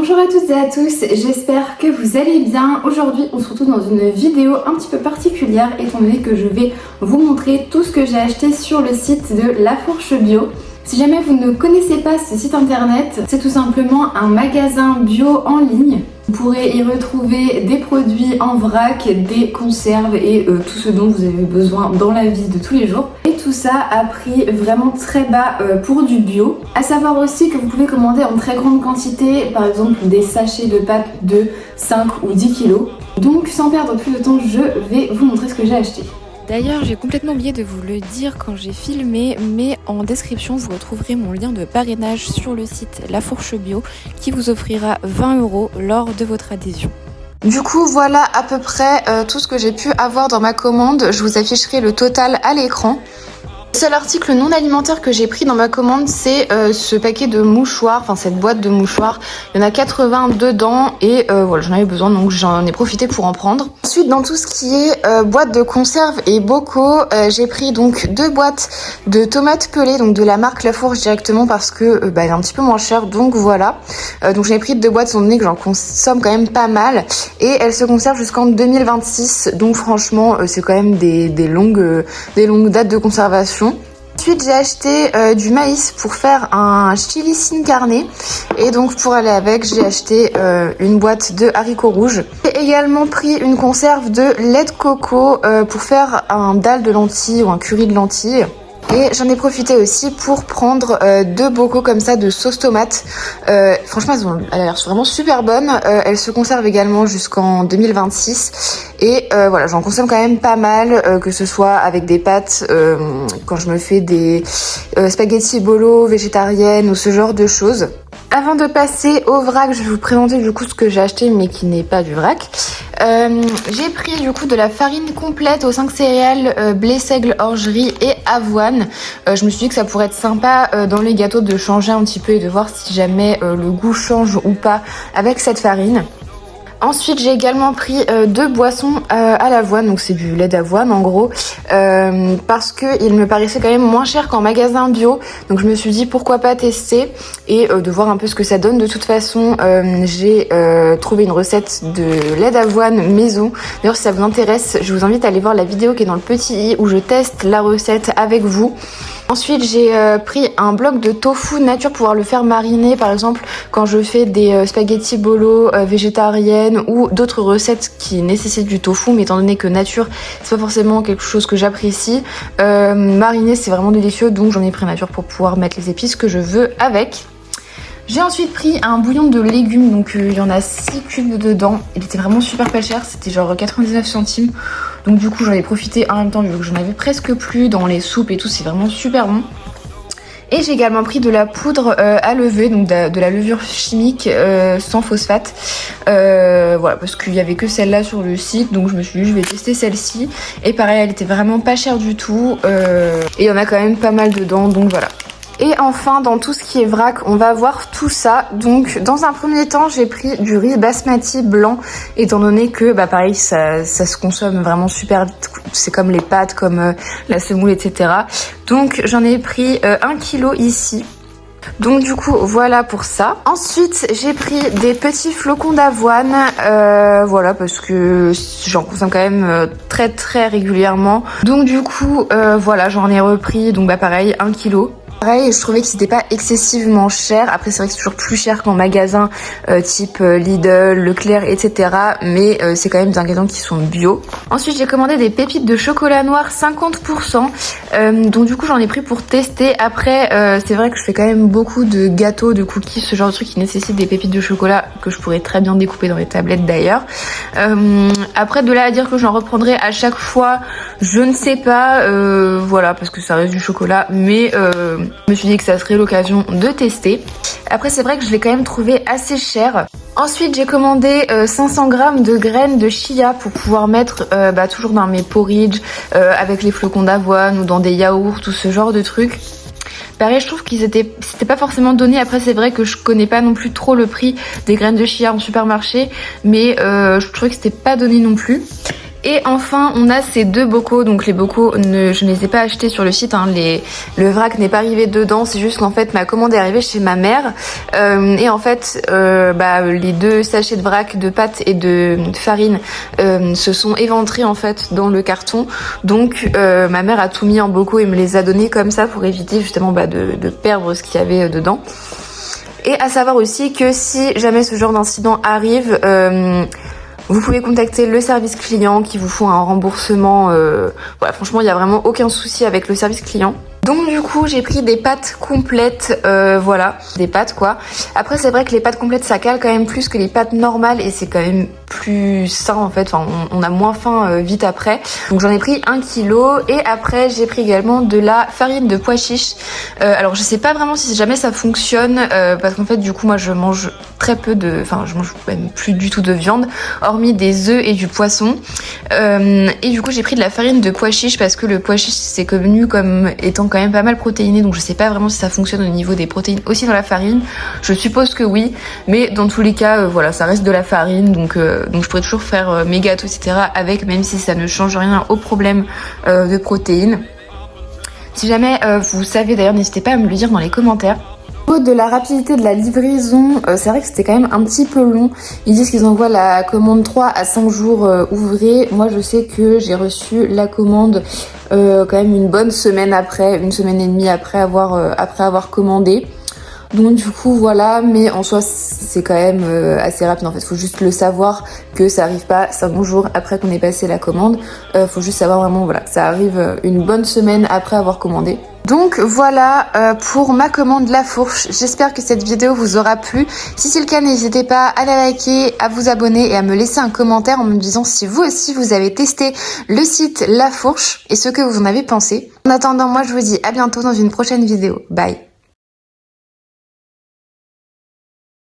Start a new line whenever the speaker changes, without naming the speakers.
Bonjour à toutes et à tous, j'espère que vous allez bien. Aujourd'hui on se retrouve dans une vidéo un petit peu particulière étant donné que je vais vous montrer tout ce que j'ai acheté sur le site de La Fourche Bio. Si jamais vous ne connaissez pas ce site internet, c'est tout simplement un magasin bio en ligne. Vous pourrez y retrouver des produits en vrac, des conserves et tout ce dont vous avez besoin dans la vie de tous les jours. Et tout ça à prix vraiment très bas pour du bio. À savoir aussi que vous pouvez commander en très grande quantité, par exemple des sachets de pâtes de 5 ou 10 kg. Donc sans perdre plus de temps, je vais vous montrer ce que j'ai acheté.
D'ailleurs, j'ai complètement oublié de vous le dire quand j'ai filmé, mais en description, vous retrouverez mon lien de parrainage sur le site La Fourche Bio qui vous offrira 20 € lors de votre adhésion.
Du coup, voilà à peu près tout ce que j'ai pu avoir dans ma commande. Je vous afficherai le total à l'écran. Le seul article non alimentaire que j'ai pris dans ma commande, c'est ce paquet de mouchoirs, enfin cette boîte de mouchoirs. Il y en a 80 dedans et voilà, j'en avais besoin donc j'en ai profité pour en prendre. Ensuite, dans tout ce qui est boîte de conserve et bocaux, j'ai pris donc 2 boîtes de tomates pelées, donc de la marque La Fourche directement parce que elle est un petit peu moins chère, donc voilà. Donc j'en ai pris 2 boîtes étant donné que j'en consomme quand même pas mal et elles se conservent jusqu'en 2026, donc franchement c'est quand même des longues dates de conservation. Ensuite j'ai acheté du maïs pour faire un chili sin carne et donc pour aller avec j'ai acheté une boîte de haricots rouges. J'ai également pris une conserve de lait de coco pour faire un dalle de lentilles ou un curry de lentilles. Et j'en ai profité aussi pour prendre 2 bocaux comme ça de sauce tomate. Franchement, elle a l'air vraiment super bonne. Elle se conserve également jusqu'en 2026. Et voilà, j'en consomme quand même pas mal, que ce soit avec des pâtes, quand je me fais des spaghettis bolo végétariennes ou ce genre de choses. Avant de passer au vrac, je vais vous présenter du coup ce que j'ai acheté mais qui n'est pas du vrac. J'ai pris du coup de la farine complète aux 5 céréales, blé, seigle, orgerie et avoine. Je me suis dit que ça pourrait être sympa dans les gâteaux de changer un petit peu et de voir si jamais le goût change ou pas avec cette farine. Ensuite, j'ai également pris 2 boissons à l'avoine, donc c'est du lait d'avoine en gros, parce que il me paraissait quand même moins cher qu'en magasin bio, donc je me suis dit pourquoi pas tester et de voir un peu ce que ça donne. De toute façon, j'ai trouvé une recette de lait d'avoine maison. D'ailleurs, si ça vous intéresse, je vous invite à aller voir la vidéo qui est dans le petit i où je teste la recette avec vous. Ensuite, j'ai pris un bloc de tofu nature pour pouvoir le faire mariner, par exemple quand je fais des spaghettis bolo végétariennes ou d'autres recettes qui nécessitent du tofu, mais étant donné que nature c'est pas forcément quelque chose que j'apprécie, mariner c'est vraiment délicieux, donc j'en ai pris nature pour pouvoir mettre les épices que je veux avec. J'ai ensuite pris un bouillon de légumes, donc il y en a 6 cubes dedans. Il était vraiment super pas cher, c'était genre 99 centimes. Donc du coup j'en ai profité en même temps vu que j'en avais presque plus dans les soupes et tout, c'est vraiment super bon. Et j'ai également pris de la poudre à lever, donc de la levure chimique sans phosphate. Voilà, parce qu'il n'y avait que celle-là sur le site, donc je me suis dit je vais tester celle-ci. Et pareil, elle était vraiment pas chère du tout. Et il y en a quand même pas mal dedans, donc voilà. Et enfin, dans tout ce qui est vrac, on va voir tout ça. Donc, dans un premier temps, j'ai pris du riz basmati blanc, étant donné que, pareil, ça se consomme vraiment super vite. C'est comme les pâtes, comme la semoule, etc. Donc, j'en ai pris 1 kg ici. Donc du coup voilà pour ça. Ensuite j'ai pris des petits flocons d'avoine, voilà parce que j'en consomme quand même très très régulièrement. Donc du coup voilà, j'en ai repris donc pareil 1 kg. Pareil, je trouvais que c'était pas excessivement cher. Après, c'est vrai que c'est toujours plus cher qu'en magasin type Lidl, Leclerc, etc. Mais c'est quand même des ingrédients qui sont bio. Ensuite, j'ai commandé des pépites de chocolat noir 50%. Donc du coup, j'en ai pris pour tester. Après, c'est vrai que je fais quand même beaucoup de gâteaux, de cookies, ce genre de trucs qui nécessitent des pépites de chocolat que je pourrais très bien découper dans les tablettes d'ailleurs. Après, de là à dire que j'en reprendrai à chaque fois, je ne sais pas. Voilà, parce que ça reste du chocolat. Mais je me suis dit que ça serait l'occasion de tester. Après c'est vrai que je l'ai quand même trouvé assez cher. Ensuite j'ai commandé 500 g de graines de chia pour pouvoir mettre toujours dans mes porridge avec les flocons d'avoine ou dans des yaourts, tout ce genre de trucs. Pareil, je trouve c'était pas forcément donné. Après, c'est vrai que je connais pas non plus trop le prix des graines de chia en supermarché, mais je trouvais que c'était pas donné non plus. Et enfin on a ces deux bocaux, donc les bocaux je ne les ai pas achetés sur le site, hein. Le vrac n'est pas arrivé dedans, c'est juste qu'en fait ma commande est arrivée chez ma mère et en fait les deux sachets de vrac de pâtes et de farine se sont éventrés en fait dans le carton, donc ma mère a tout mis en bocaux et me les a donnés comme ça pour éviter justement de perdre ce qu'il y avait dedans. Et à savoir aussi que si jamais ce genre d'incident arrive, vous pouvez contacter le service client qui vous font un remboursement. Voilà, franchement, il n'y a vraiment aucun souci avec le service client. Donc du coup j'ai pris des pâtes complètes, voilà, des pâtes quoi. Après c'est vrai que les pâtes complètes ça cale quand même plus que les pâtes normales et c'est quand même plus sain en fait, enfin on a moins faim vite après. Donc j'en ai pris 1 kg et après j'ai pris également de la farine de pois chiche. Alors je sais pas vraiment si jamais ça fonctionne parce qu'en fait du coup moi je mange très peu je mange même plus du tout de viande hormis des œufs et du poisson. Et du coup j'ai pris de la farine de pois chiche parce que le pois chiche c'est connu comme étant quand même pas mal protéiné, donc je sais pas vraiment si ça fonctionne au niveau des protéines aussi dans la farine. Je suppose que oui, mais dans tous les cas voilà, ça reste de la farine, donc je pourrais toujours faire mes gâteaux etc avec, même si ça ne change rien au problème de protéines. Si jamais vous savez, d'ailleurs n'hésitez pas à me le dire dans les commentaires. Au niveau de la rapidité de la livraison, c'est vrai que c'était quand même un petit peu long. Ils disent qu'ils envoient la commande 3 à 5 jours ouvrés. Moi je sais que j'ai reçu la commande quand même une bonne semaine après, une semaine et demie après avoir commandé. Donc du coup voilà, mais en soi c'est quand même assez rapide en fait, faut juste le savoir que ça arrive pas 5 jours après qu'on ait passé la commande, faut juste savoir vraiment voilà, que ça arrive une bonne semaine après avoir commandé. Donc voilà pour ma commande La Fourche, j'espère que cette vidéo vous aura plu. Si c'est le cas, n'hésitez pas à la liker, à vous abonner et à me laisser un commentaire en me disant si vous aussi vous avez testé le site La Fourche et ce que vous en avez pensé. En attendant, moi je vous dis à bientôt dans une prochaine vidéo. Bye.